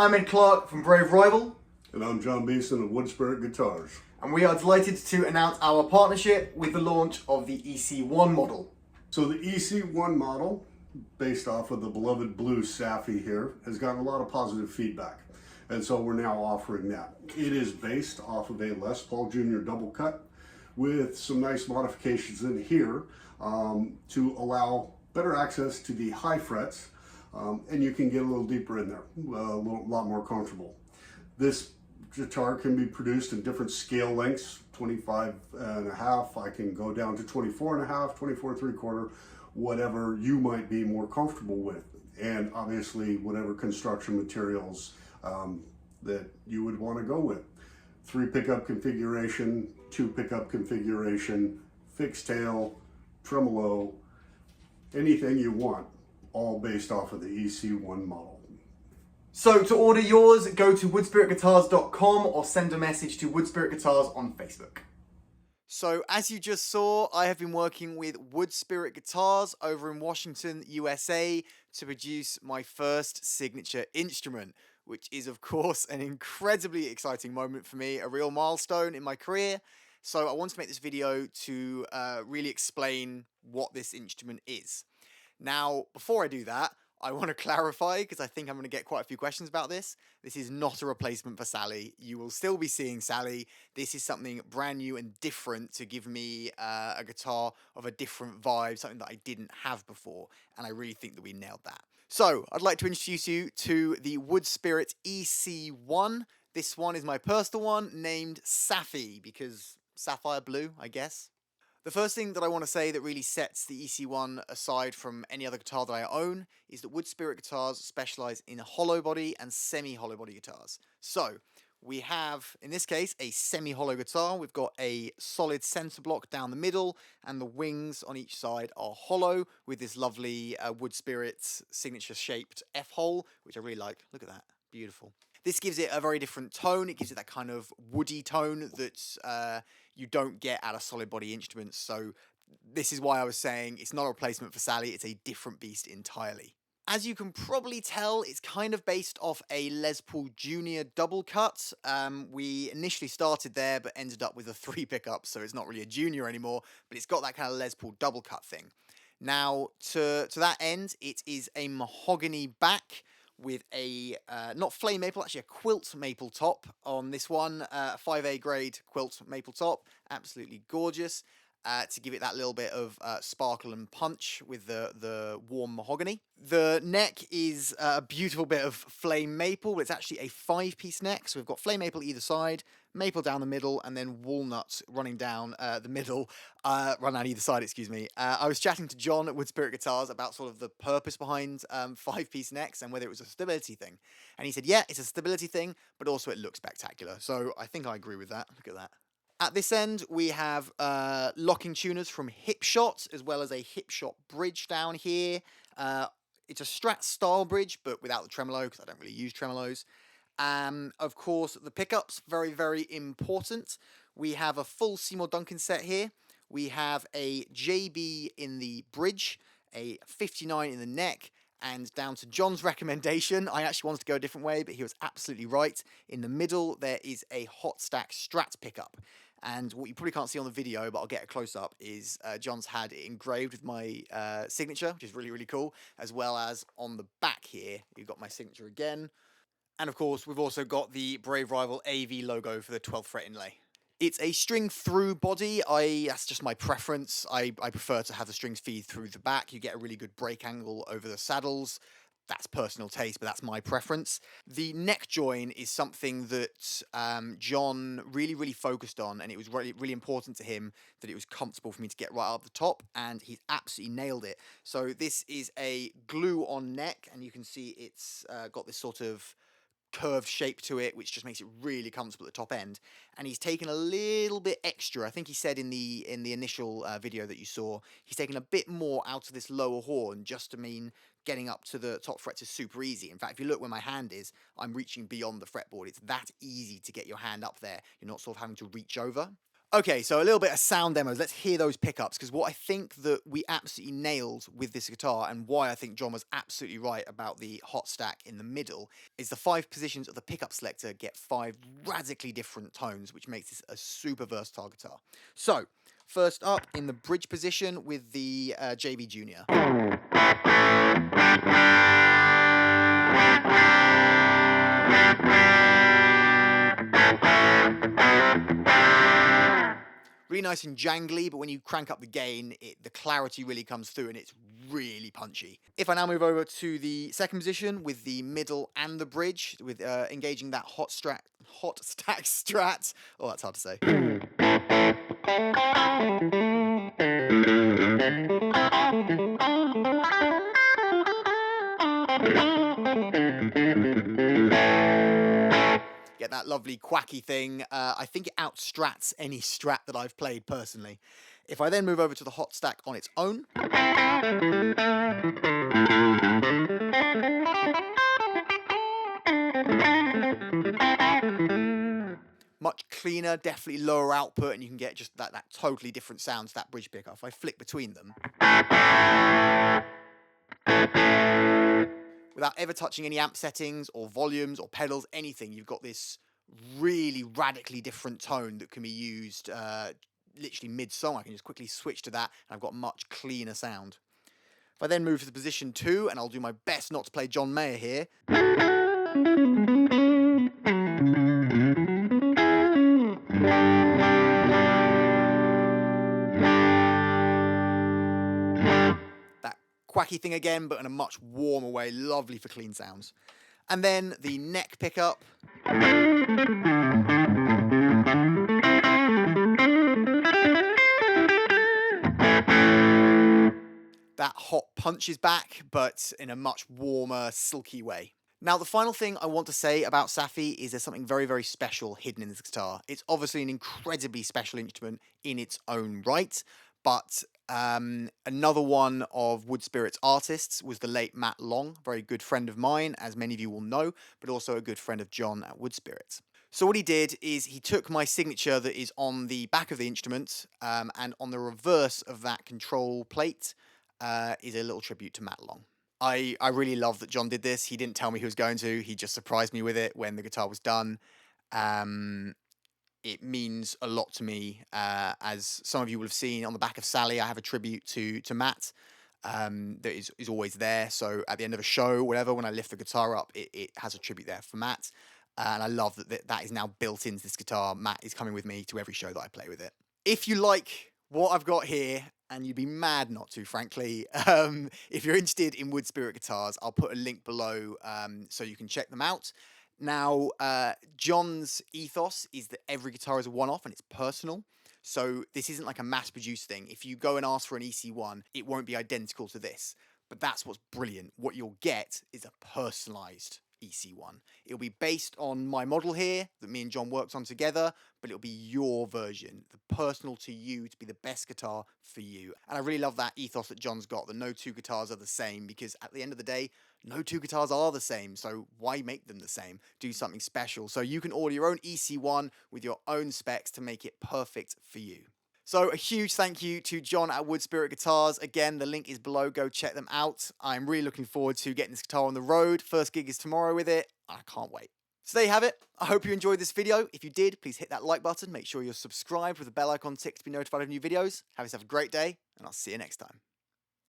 I'm Ed Clarke from Brave Rival. And I'm John Beeson of WoodSpirit Guitars. And we are delighted to announce our partnership with the launch of the EC-1 model. So the EC-1 model, based off of the beloved blue Safi here, has gotten a lot of positive feedback. And so we're now offering that. It is based off of a Les Paul Jr. double cut with some nice modifications in here to allow better access to the high frets, and you can get a little deeper in there, a lot more comfortable. This guitar can be produced in different scale lengths, 25 and a half, I can go down to 24 and a half, 24 3/4, whatever you might be more comfortable with. And obviously whatever construction materials that you would want to go with. 3 pickup configuration, 2 pickup configuration, fixed tail, tremolo, anything you want, all based off of the EC-1 model. So to order yours, go to woodspiritguitars.com or send a message to WoodSpirit Guitars on Facebook. So as you just saw, I have been working with WoodSpirit Guitars over in Washington, USA to produce my first signature instrument, which is of course an incredibly exciting moment for me, a real milestone in my career. So I want to make this video to really explain what this instrument is. Now, before I do that, I want to clarify, because I think I'm going to get quite a few questions about this. This is not a replacement for Sally. You will still be seeing Sally. This is something brand new and different to give me a guitar of a different vibe, something that I didn't have before. And I really think that we nailed that. So I'd like to introduce you to the WoodSpirit EC-1. This one is my personal one, named Safi, because sapphire blue, I guess. The first thing that I want to say that really sets the EC-1 aside from any other guitar that I own is that WoodSpirit Guitars specialize in hollow body and semi-hollow body guitars. So we have, in this case, a semi-hollow guitar. We've got a solid center block down the middle, and the wings on each side are hollow with this lovely WoodSpirit signature shaped F-hole, which I really like. Look at that, beautiful. This gives it a very different tone. It gives it that kind of woody tone that you don't get out of solid body instruments. So this is why I was saying it's not a replacement for Sally. It's a different beast entirely. As you can probably tell, it's kind of based off a Les Paul Jr. double cut. We initially started there, but ended up with a 3 pickup, so it's not really a junior anymore, but it's got that kind of Les Paul double cut thing. Now, to that end, it is a mahogany back with a, not flame maple, actually a quilt maple top on this one, 5A grade quilt maple top, absolutely gorgeous, to give it that little bit of sparkle and punch with the warm mahogany. The neck is a beautiful bit of flame maple, but it's actually a 5-piece neck, so we've got flame maple either side, maple down the middle, and then walnut running down the middle, run down either side, excuse me. I was chatting to John at WoodSpirit Guitars about sort of the purpose behind 5-piece necks and whether it was a stability thing. And he said, yeah, it's a stability thing, but also it looks spectacular. So I think I agree with that. Look at that. At this end, we have locking tuners from Hipshot, as well as a Hipshot bridge down here. It's a Strat style bridge, but without the tremolo, because I don't really use tremolos. Of course, the pickups, very, very important. We have a full Seymour Duncan set here. We have a JB in the bridge, a 59 in the neck, and down to John's recommendation, I actually wanted to go a different way, but he was absolutely right. In the middle, there is a hot stack Strat pickup. And what you probably can't see on the video, but I'll get a close-up, is John's had it engraved with my signature, which is really, really cool, as well as on the back here, you've got my signature again. And of course, we've also got the Brave Rival AV logo for the 12th fret inlay. It's a string through body. That's just my preference. I prefer to have the strings feed through the back. You get a really good break angle over the saddles. That's personal taste, but that's my preference. The neck join is something that John really, really focused on, and it was really, really important to him that it was comfortable for me to get right up the top, and he's absolutely nailed it. So this is a glue-on neck, and you can see it's got this sort of curved shape to it, which just makes it really comfortable at the top end. And he's taken a little bit extra. I think he said in the initial video that you saw, he's taken a bit more out of this lower horn just to mean getting up to the top frets is super easy. In fact, if you look where my hand is, I'm reaching beyond the fretboard. It's that easy to get your hand up there. You're not sort of having to reach over. Okay, so a little bit of sound demos. Let's hear those pickups, because what I think that we absolutely nailed with this guitar, and why I think John was absolutely right about the hot stack in the middle, is the 5 positions of the pickup selector get 5 radically different tones, which makes this a super versatile guitar. So, first up, in the bridge position with the JB Junior. Really nice and jangly, but when you crank up the gain, the clarity really comes through and it's really punchy. If I now move over to the second position with the middle and the bridge, with engaging that hot stack strat. Oh, that's hard to say. Get that lovely quacky thing. I think it outstrats any strat that I've played personally. If I then move over to the hot stack on its own, much cleaner, definitely lower output, and you can get just that totally different sound to that bridge pickup. If I flick between them, without ever touching any amp settings or volumes or pedals, anything, you've got this really radically different tone that can be used literally mid-song. I can just quickly switch to that, and I've got a much cleaner sound. If I then move to the position 2, and I'll do my best not to play John Mayer here. That quacky thing again, but in a much warmer way, lovely for clean sounds. And then the neck pickup. That hot punches back, but in a much warmer, silky way. Now, the final thing I want to say about Safi is there's something very, very special hidden in this guitar. It's obviously an incredibly special instrument in its own right, but another one of WoodSpirit's artists was the late Matt Long, a very good friend of mine, as many of you will know, but also a good friend of John at WoodSpirit. So what he did is he took my signature that is on the back of the instrument, and on the reverse of that control plate is a little tribute to Matt Long. I really love that John did this. He didn't tell me he was going to. He just surprised me with it when the guitar was done. It means a lot to me. As some of you will have seen on the back of Sally, I have a tribute to Matt that is always there. So at the end of a show, whatever, when I lift the guitar up, it has a tribute there for Matt. And I love that is now built into this guitar. Matt is coming with me to every show that I play with it. If you like what I've got here, and you'd be mad not to, frankly, if you're interested in WoodSpirit guitars, I'll put a link below so you can check them out. Now, John's ethos is that every guitar is a one-off and it's personal. So this isn't like a mass-produced thing. If you go and ask for an EC-1, it won't be identical to this. But that's what's brilliant. What you'll get is a personalized EC-1. It'll be based on my model here that me and John worked on together, but it'll be your version, the personal to you, to be the best guitar for you. And I really love that ethos that John's got, that no two guitars are the same, because at the end of the day, no two guitars are the same, so why make them the same? Do something special. So you can order your own EC-1 with your own specs to make it perfect for you. So a huge thank you to John at WoodSpirit Guitars. Again, the link is below. Go check them out. I'm really looking forward to getting this guitar on the road. First gig is tomorrow with it. I can't wait. So there you have it. I hope you enjoyed this video. If you did, please hit that like button. Make sure you're subscribed with the bell icon ticked to be notified of new videos. Have yourself a great day, and I'll see you next time.